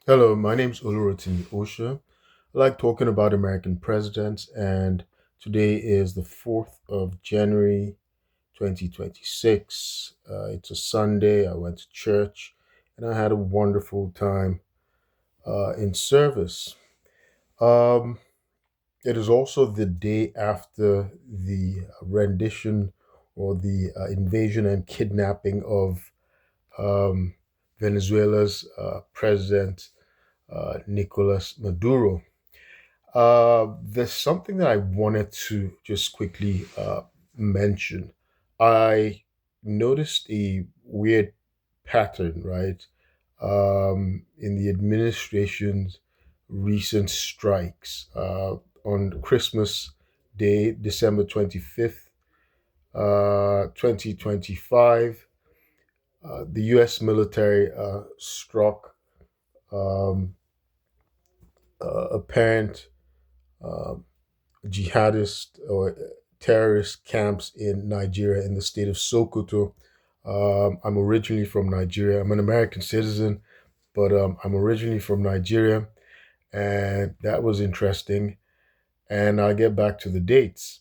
Hello, my name's Olu Osha. I like talking about American presidents, and today is the 4th of January, 2026. It's a Sunday. I went to church and I had a wonderful time in service. Um, it is also the day after the rendition or the invasion and kidnapping of um, Venezuela's president, Nicolas Maduro. There's something that I wanted to just quickly mention. I noticed a weird pattern, right, in the administration's recent strikes. On Christmas Day, December 25th, 2025, the US military struck um, apparent um, jihadist or terrorist camps in Nigeria in the state of Sokoto. I'm originally from Nigeria. I'm an American citizen, but I'm originally from Nigeria, and that was interesting. And I'll get back to the dates.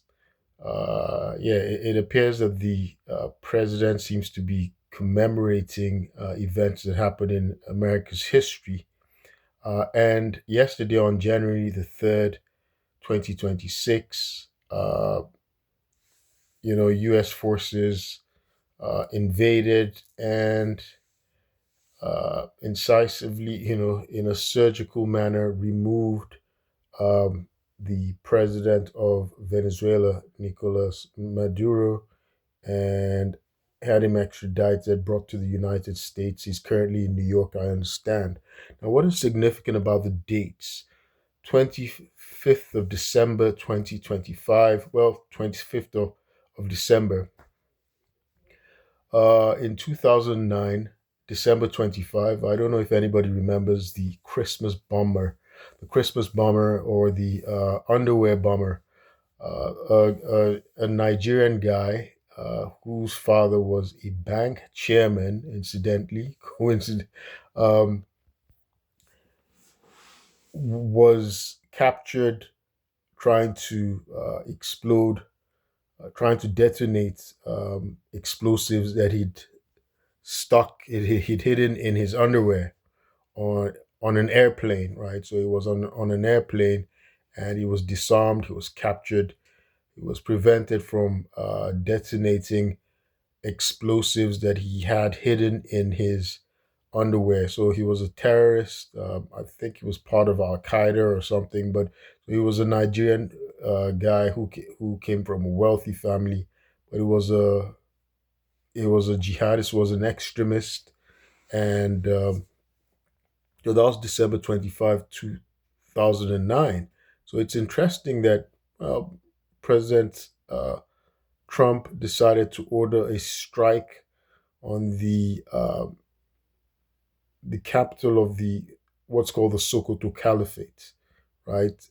Yeah, it appears that the president seems to be commemorating events that happened in America's history. And yesterday, on January the 3rd, 2026, U.S. forces invaded and incisively, in a surgical manner, removed um, the president of Venezuela, Nicolas Maduro, and had him extradited, brought to the United States. He's currently in New York, I understand. Now, what is significant about the dates? 25th of December 2025, well, 25th of December. In 2009, December 25, I don't know if anybody remembers the Christmas bomber or the underwear bomber, a Nigerian guy whose father was a bank chairman, incidentally, um, was captured trying to trying to detonate explosives that he'd hidden in his underwear on on an airplane, right? So he was on an airplane, and he was disarmed. He was captured. He was prevented from detonating explosives that he had hidden in his underwear. So he was a terrorist. I think he was part of Al Qaeda or something. But he was a Nigerian guy who came from a wealthy family, but it was a jihadist, was an extremist, and so that was December 25, 2009. So it's interesting that uh, President Trump decided to order a strike on the capital of the what's called the Sokoto Caliphate, right,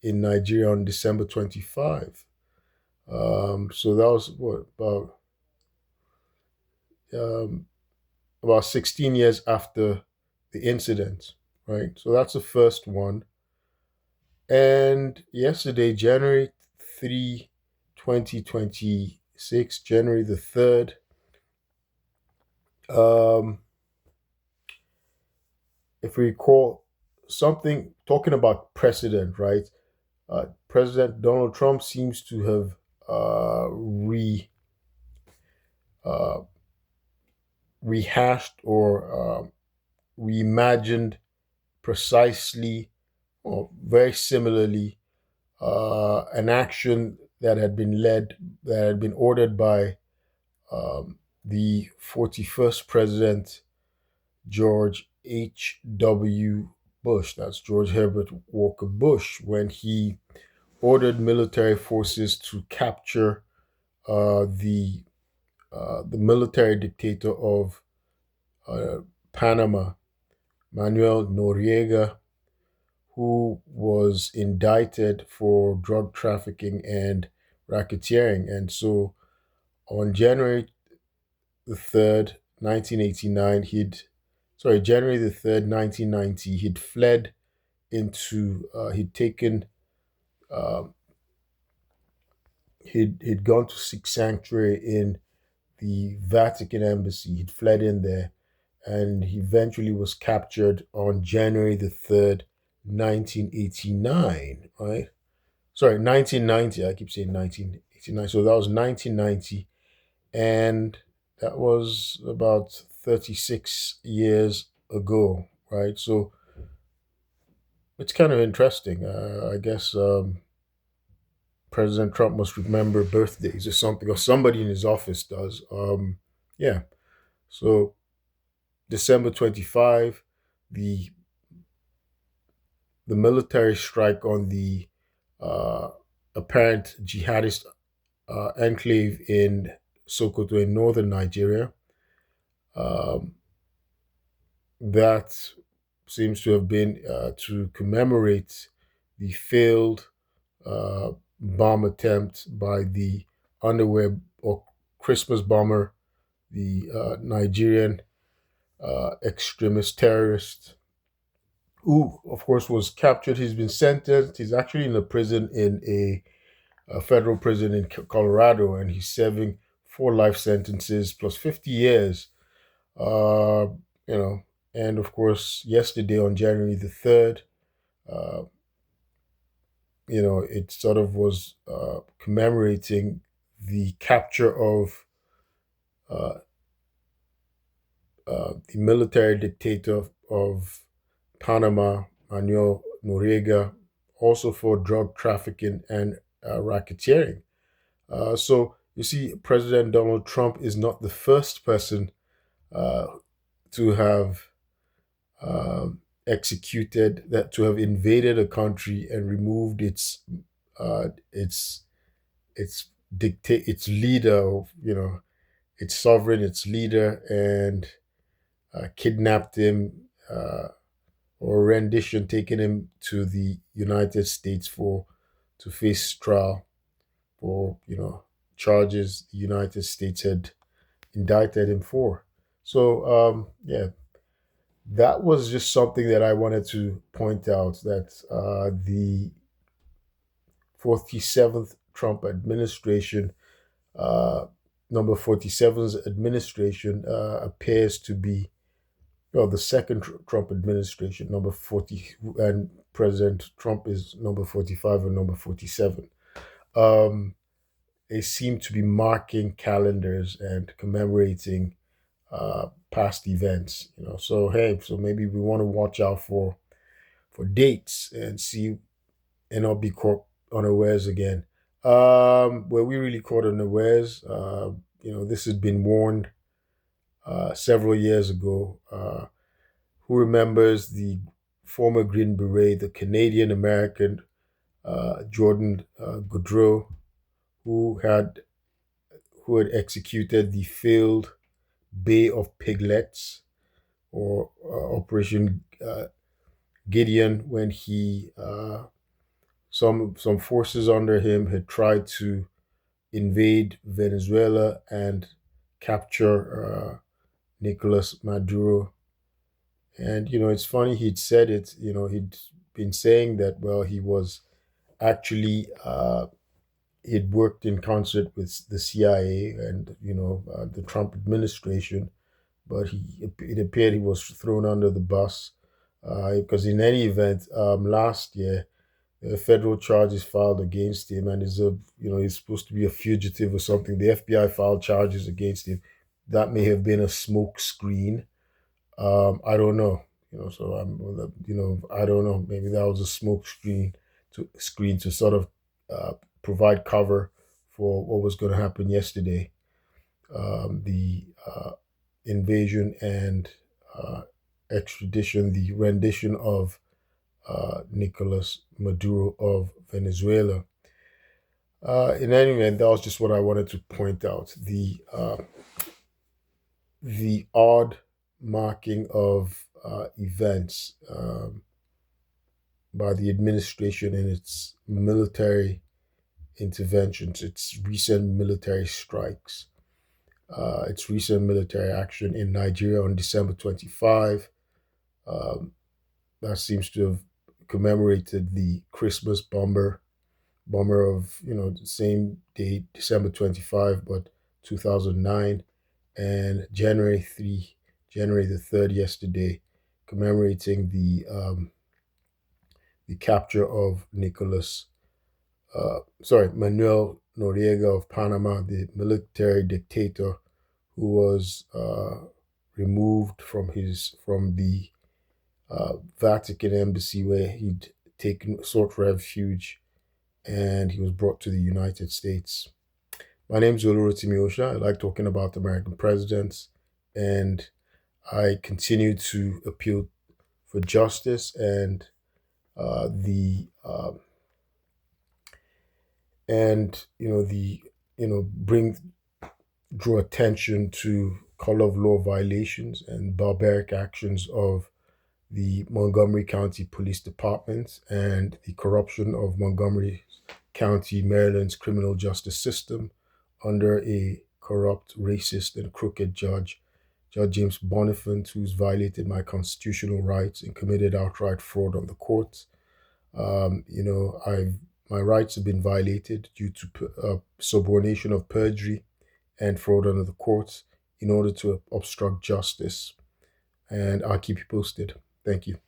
in Nigeria on December 25. So that was um, about 16 years after the incident, right? So that's the first one. And yesterday, January 3, 2026, January the 3rd, um, if we recall something talking about precedent, right? President Donald Trump seems to have uh, rehashed or reimagined precisely or very similarly an action that had been ordered by the 41st president, George H.W. Bush. That's George Herbert Walker Bush, when he ordered military forces to capture the military dictator of uh, Panama, Manuel Noriega, who was indicted for drug trafficking and racketeering. And so on January the 3rd, 1989, he'd January the 3rd, 1990, he'd fled he'd taken, uh, he'd gone to seek sanctuary in the Vatican embassy. He'd fled in there, and he eventually was captured on January the 3rd, 1989, right? Sorry, 1990. I keep saying 1989. So that was 1990. And that was about 36 years ago, right? So it's kind of interesting. I guess President Trump must remember birthdays or something, or somebody in his office does. Yeah. So December 25, the the military strike on the uh, apparent jihadist enclave in Sokoto in northern Nigeria. Um, that seems to have been to commemorate the failed bomb attempt by the underwear or Christmas bomber, the Nigerian extremist terrorist, who, of course, was captured. He's been sentenced. He's actually in a prison a federal prison in Colorado, and he's serving 4 life sentences plus 50 years. Uh, you know, and of course, yesterday on January the 3rd, uh, it sort of was commemorating the capture of uh, the military dictator of Panama, Manuel Noriega, also for drug trafficking and racketeering. So you see, President Donald Trump is not the first person uh, to have executed that to have invaded a country and removed uh, its its leader, its sovereign, its leader, and kidnapped him, or rendition, taking him to the United States for to face trial for charges the United States had indicted him for. So yeah, that was just something that I wanted to point out, that the 47th Trump administration, uh, number 47's administration, appears to be, well, the second Trump administration, number 40, and President Trump is number 45 and number 47. Um, they seem to be marking calendars and commemorating past events. So hey, so maybe we want to watch out for dates and see and not be caught unawares again. Were we really caught unawares? This had been warned several years ago. Who remembers the former Green Beret, the Canadian American Jordan Goudreau, who had executed the failed Bay of Piglets, or Operation Gideon, when he some forces under him had tried to invade Venezuela and capture Nicolas Maduro. And it's funny, he'd said it. He'd been saying that, well, he was actually he'd worked in concert with the CIA and the Trump administration, but it appeared he was thrown under the bus, because in any event, last year, federal charges filed against him, and he's supposed to be a fugitive or something. The FBI filed charges against him. That may have been a smoke screen. I don't know. So I don't know. Maybe that was a smoke screen to sort of provide cover for what was going to happen yesterday. The invasion and extradition, the rendition of Nicolas Maduro of Venezuela. In any event, that was just what I wanted to point out. The odd marking of events by the administration in its military interventions, its recent military strikes. its recent military action in Nigeria on December 25. Um, that seems to have commemorated the Christmas bomber of the same day, December 25, but 2009, and January the 3rd, yesterday, commemorating the capture of Manuel Noriega of Panama, the military dictator who was removed from the Vatican embassy where he'd sought refuge, and he was brought to the United States. My name is Olu Osha. I like talking about American presidents, and I continue to appeal for justice the and the bring draw attention to color of law violations and barbaric actions of the Montgomery County Police Department and the corruption of Montgomery County, Maryland's criminal justice system under a corrupt, racist, and crooked Judge James Bonifant, who's violated my constitutional rights and committed outright fraud on the courts. My rights have been violated due to subornation of perjury and fraud under the courts in order to obstruct justice. And I'll keep you posted. Thank you.